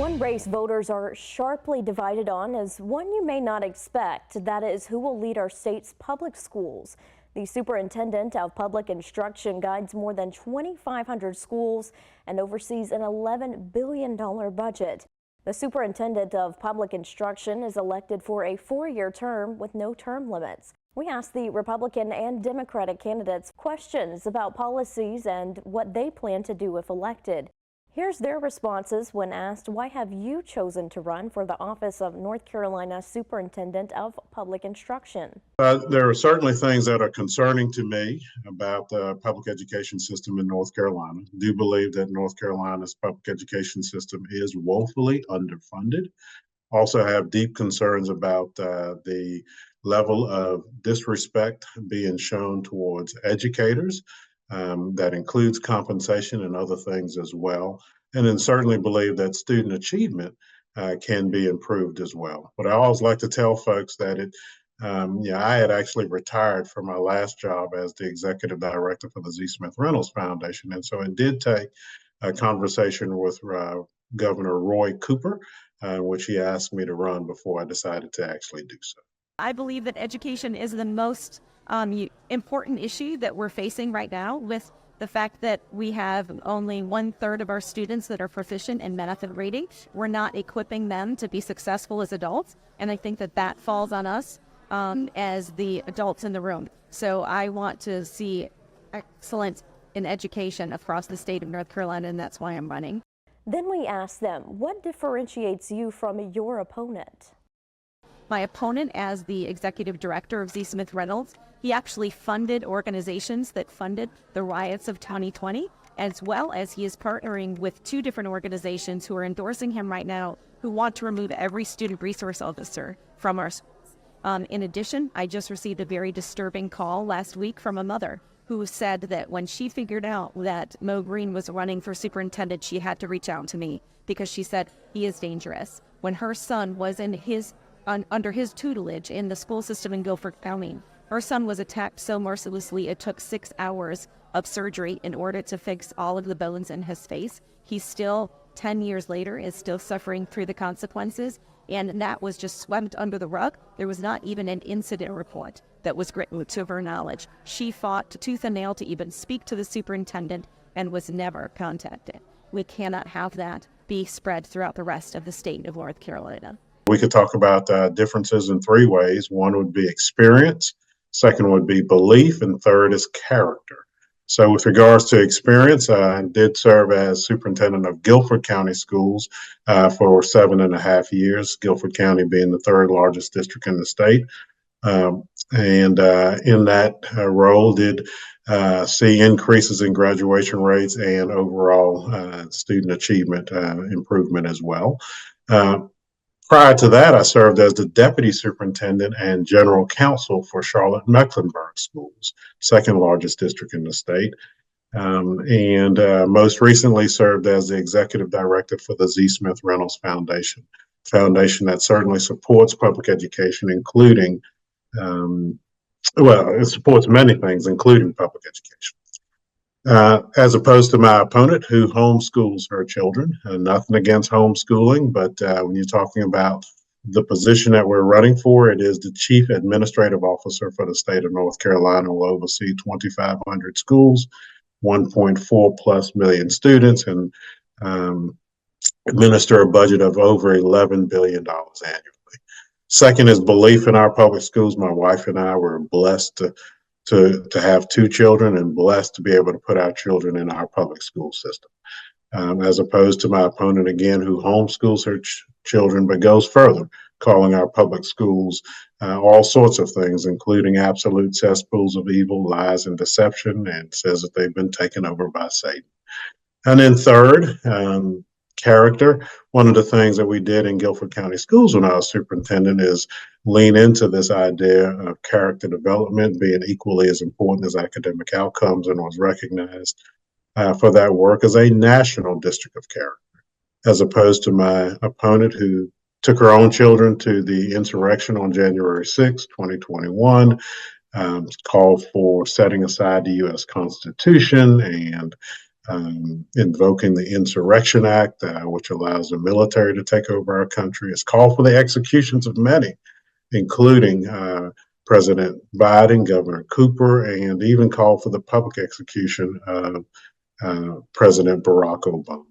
One race voters are sharply divided on is one you may not expect. That is who will lead our state's public schools. The superintendent of public instruction guides more than 2,500 schools and oversees an $11 billion budget. The superintendent of public instruction is elected for a 4-year term with no term limits. We asked the Republican and Democratic candidates questions about policies and what they plan to do if elected. Here's their responses when asked, why have you chosen to run for the office of North Carolina Superintendent of Public Instruction? There are certainly things that are concerning to me about the public education system in North Carolina. I do believe that North Carolina's public education system is woefully underfunded. Also have deep concerns about the level of disrespect being shown towards educators. That includes compensation and other things as well. And then certainly believe that student achievement can be improved as well. But I always like to tell folks that I had actually retired from my last job as the executive director for the Z. Smith Reynolds Foundation. And so it did take a conversation with Governor Roy Cooper, which he asked me to run before I decided to actually do so. I believe that education is the most important issue that we're facing right now, with the fact that we have only 1/3 of our students that are proficient in math and reading. We're not equipping them to be successful as adults, and I think that that falls on us as the adults in the room. So I want to see excellence in education across the state of North Carolina, and that's why I'm running. Then we asked them, what differentiates you from your opponent? My opponent, as the executive director of Z. Smith Reynolds, he actually funded organizations that funded the riots of 2020, as well as he is partnering with 2 different organizations who are endorsing him right now, who want to remove every student resource officer from our schools. In addition, I just received a very disturbing call last week from a mother who said that when she figured out that Mo Green was running for superintendent, she had to reach out to me because she said he is dangerous. When her son was under his tutelage in the school system in Guilford County, her son was attacked so mercilessly it took 6 hours of surgery in order to fix all of the bones in his face. He still, 10 years later, is still suffering through the consequences, and that was just swept under the rug. There was not even an incident report that was written to her knowledge. She fought tooth and nail to even speak to the superintendent and was never contacted. We cannot have that be spread throughout the rest of the state of North Carolina. We could talk about differences in 3 ways. One would be experience, second would be belief, and third is character. So with regards to experience, I did serve as superintendent of Guilford County Schools for 7.5 years, Guilford County being the 3rd largest district in the state. And in that role did see increases in graduation rates and overall student achievement improvement as well. Prior to that, I served as the deputy superintendent and general counsel for Charlotte-Mecklenburg Schools, 2nd largest district in the state, and most recently served as the executive director for the Z. Smith Reynolds Foundation that certainly supports public education, including, it supports many things, including public education. As opposed to my opponent who homeschools her children. Nothing against homeschooling, but when you're talking about the position that we're running for, it is the chief administrative officer for the state of North Carolina, will oversee 2,500 schools, 1.4+ million students, and administer a budget of over $11 billion annually. Second is belief in our public schools. My wife and I were blessed to have 2 children and blessed to be able to put our children in our public school system. As opposed to my opponent, again, who homeschools her children, but goes further, calling our public schools all sorts of things, including absolute cesspools of evil, lies, and deception, and says that they've been taken over by Satan. And then third, character. One of the things that we did in Guilford County Schools when I was superintendent is lean into this idea of character development being equally as important as academic outcomes, and was recognized for that work as a national district of character, as opposed to my opponent who took her own children to the insurrection on January 6, 2021, called for setting aside the U.S. Constitution and invoking the Insurrection Act, which allows the military to take over our country. It's called for the executions of many, including President Biden, Governor Cooper, and even called for the public execution of President Barack Obama.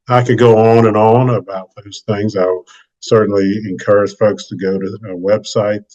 I could go on about those things. I'll certainly encourage folks to go to our website,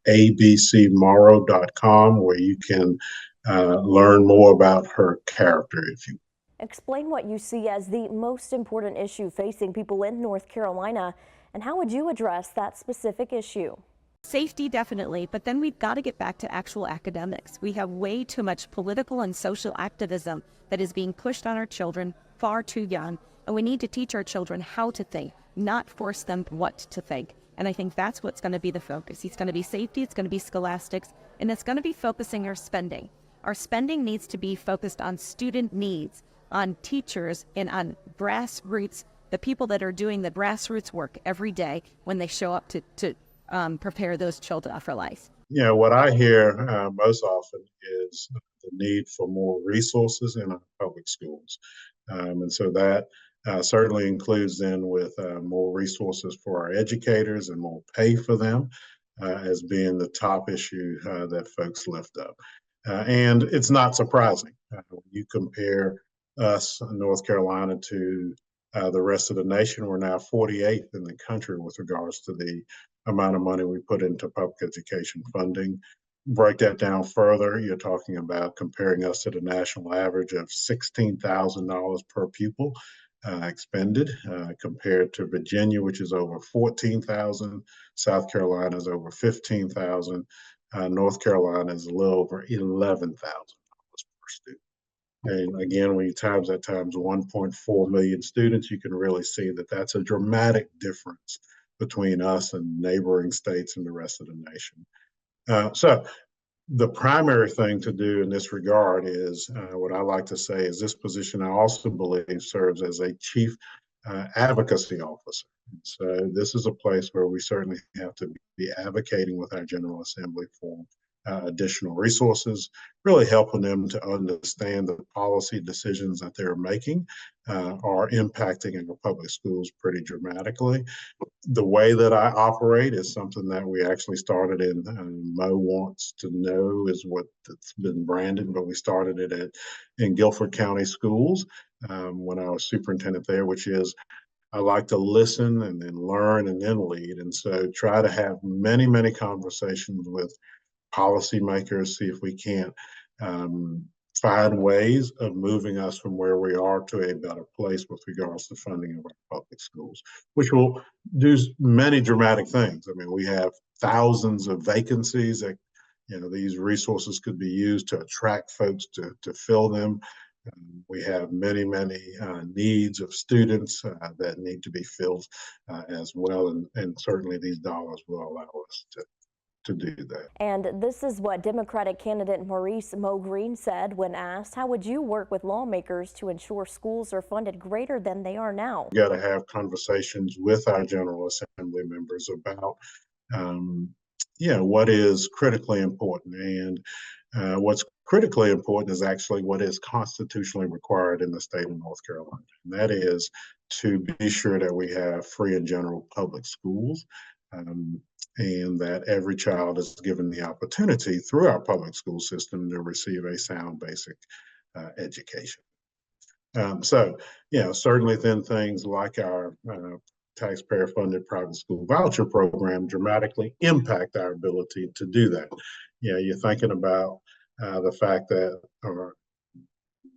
abcmorrow.com, where you can learn more about her character, if you. Explain what you see as the most important issue facing people in North Carolina, and how would you address that specific issue? Safety, definitely, but then we've got to get back to actual academics. We have way too much political and social activism that is being pushed on our children far too young, and we need to teach our children how to think, not force them what to think. And I think that's what's going to be the focus. It's going to be safety, it's going to be scholastics, and it's going to be focusing our spending. Our spending needs to be focused on student needs, on teachers, and on grassroots, the people that are doing the grassroots work every day when they show up to prepare those children for life. Yeah, what I hear most often is the need for more resources in our public schools. And so that certainly includes then with more resources for our educators and more pay for them as being the top issue that folks lift up. And it's not surprising when you compare us, North Carolina, to the rest of the nation. We're now 48th in the country with regards to the amount of money we put into public education funding. Break that down further, you're talking about comparing us to the national average of $16,000 per pupil expended, compared to Virginia, which is over 14,000, South Carolina is over 15,000, North Carolina is a little over $11,000 per student. And again, when you times that times 1.4 million students, you can really see that that's a dramatic difference between us and neighboring states and the rest of the nation. So the primary thing to do in this regard is what I like to say is this position I also believe serves as a chief advocacy officer. So this is a place where we certainly have to be advocating with our General Assembly for additional resources, really helping them to understand the policy decisions that they're making are impacting our public schools pretty dramatically. The way that I operate is something that we actually started in Mo Wants to Know is what it's been branded, but we started it in Guilford County Schools when I was superintendent there, which is I like to listen and then learn and then lead. And so try to have many, many conversations with policymakers, see if we can't find ways of moving us from where we are to a better place with regards to funding of our public schools, which will do many dramatic things. I mean, we have thousands of vacancies that, these resources could be used to attract folks to fill them. We have many, many needs of students that need to be filled as well. And certainly these dollars will allow us to do that. And this is what Democratic candidate Maurice Mo Green said when asked, how would you work with lawmakers to ensure schools are funded greater than they are now? We got to have conversations with our General Assembly members about what is critically important. And what's critically important is actually what is constitutionally required in the state of North Carolina. And that is to be sure that we have free and general public schools. And that every child is given the opportunity through our public school system to receive a sound basic education. Certainly then things like our taxpayer-funded private school voucher program dramatically impact our ability to do that. You're thinking about the fact that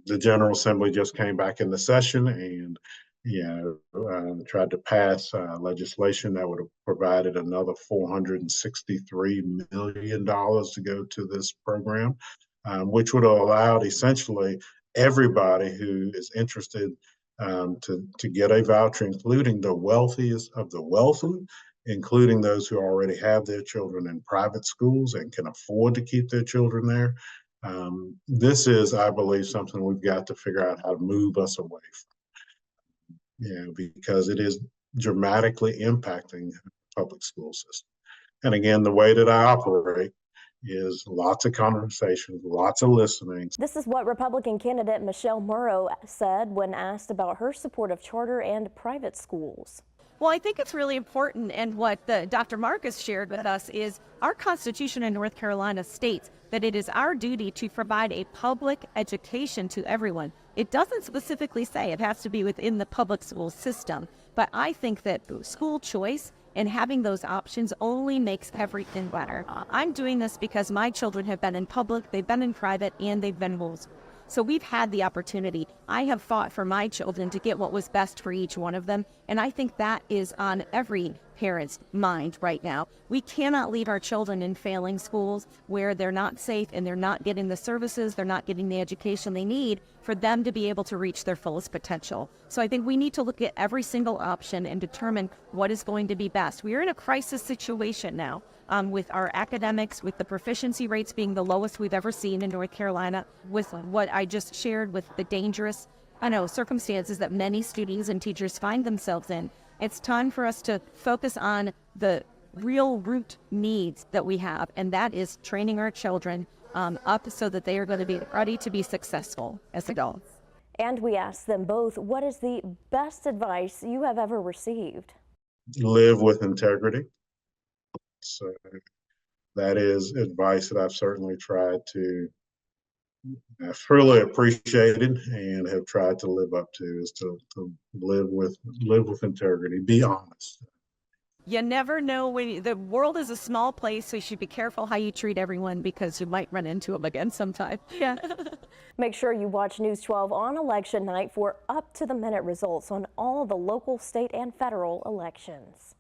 the General Assembly just came back into session and tried to pass legislation that would have provided another $463 million to go to this program, which would have allowed essentially everybody who is interested to get a voucher, including the wealthiest of the wealthy, including those who already have their children in private schools and can afford to keep their children there. This is, I believe, something we've got to figure out how to move us away from. Because it is dramatically impacting the public school system. And again, the way that I operate is lots of conversations, lots of listening. This is what Republican candidate Michelle Murrow said when asked about her support of charter and private schools. Well, I think it's really important, and what Dr. Marcus shared with us is our Constitution in North Carolina states that it is our duty to provide a public education to everyone. It doesn't specifically say it has to be within the public school system, but I think that school choice and having those options only makes everything better. I'm doing this because my children have been in public, they've been in private, and they've been rules. So we've had the opportunity. I have fought for my children to get what was best for each one of them, and I think that is on every parent's mind right now. We cannot leave our children in failing schools where they're not safe and they're not getting the services, they're not getting the education they need for them to be able to reach their fullest potential. So I think we need to look at every single option and determine what is going to be best. We are in a crisis situation now. With our academics, with the proficiency rates being the lowest we've ever seen in North Carolina, with what I just shared with the dangerous, circumstances that many students and teachers find themselves in. It's time for us to focus on the real root needs that we have, and that is training our children up so that they are going to be ready to be successful as adults. And we asked them both, what is the best advice you have ever received? Live with integrity. So that is advice that I've certainly tried to truly appreciated and have tried to live up to, is to live with integrity, be honest. You never know when the world is a small place, so you should be careful how you treat everyone because you might run into them again sometime. Yeah. Make sure you watch News 12 on election night for up-to-the-minute results on all the local, state, and federal elections.